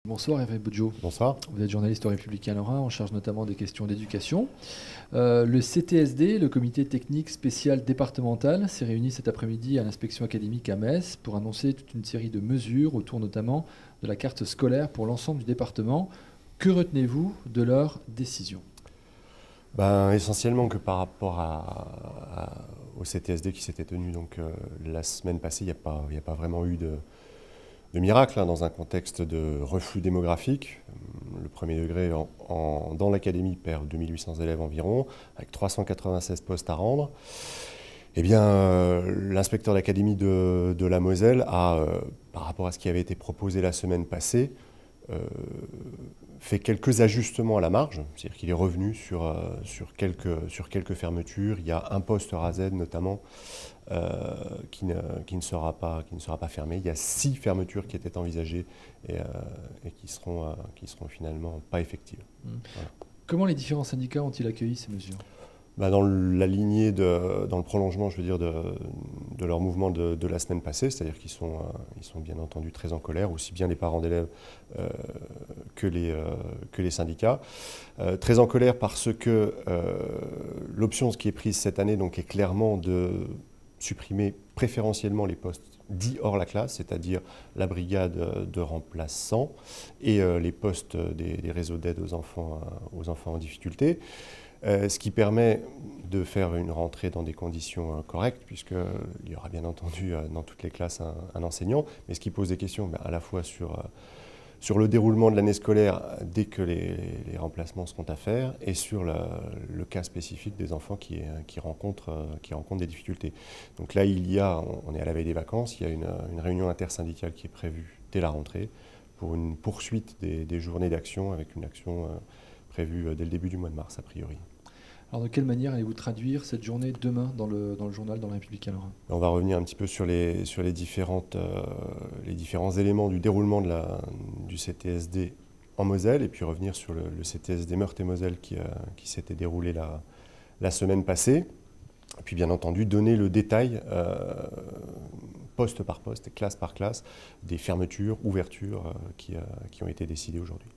Bonsoir Hervé Boudjo. Bonsoir. Vous êtes journaliste au Républicain Lorrain, en charge notamment des questions d'éducation. Le CTSD, le comité technique spécial départemental, s'est réuni cet après-midi à l'inspection académique à Metz pour annoncer toute une série de mesures autour notamment de la carte scolaire pour l'ensemble du département. Que retenez-vous de leur décision? Essentiellement que par rapport au CTSD qui s'était tenu la semaine passée, il n'y a pas vraiment eu de miracle dans un contexte de reflux démographique. Le premier degré dans l'académie perd 2800 élèves environ, avec 396 postes à rendre. Eh bien, l'inspecteur d'académie de la Moselle a, par rapport à ce qui avait été proposé la semaine passée, fait quelques ajustements à la marge, c'est-à-dire qu'il est revenu sur quelques fermetures. Il y a un poste RAZ notamment qui ne sera pas fermé. Il y a 6 fermetures qui étaient envisagées et qui seront finalement pas effectives. Voilà. Comment les différents syndicats ont-ils accueilli ces mesures? Dans la lignée, dans le prolongement, je veux dire, de leur mouvement de la semaine passée, c'est-à-dire qu'ils sont bien entendu très en colère, aussi bien les parents d'élèves que les syndicats. Très en colère parce que l'option qui est prise cette année est clairement de supprimer préférentiellement les postes dits hors la classe, c'est-à-dire la brigade de remplaçants et les postes des réseaux d'aide aux enfants en difficulté. Ce qui permet de faire une rentrée dans des conditions correctes, puisqu'il y aura bien entendu dans toutes les classes un enseignant, mais ce qui pose des questions à la fois sur le déroulement de l'année scolaire dès que les remplacements seront à faire, et sur le cas spécifique des enfants qui rencontrent des difficultés. Donc là, on est à la veille des vacances, il y a une réunion intersyndicale qui est prévue dès la rentrée pour une poursuite des journées d'action, avec une action prévue dès le début du mois de mars, a priori. Alors de quelle manière allez-vous traduire cette journée demain dans le journal, dans le Républicain Lorrain? On va revenir un petit peu sur les différents éléments du déroulement du CTSD en Moselle, et puis revenir sur le CTSD Meurthe-et-Moselle qui s'était déroulé la semaine passée. Et puis bien entendu donner le détail poste par poste, classe par classe, des fermetures, ouvertures qui ont été décidées aujourd'hui.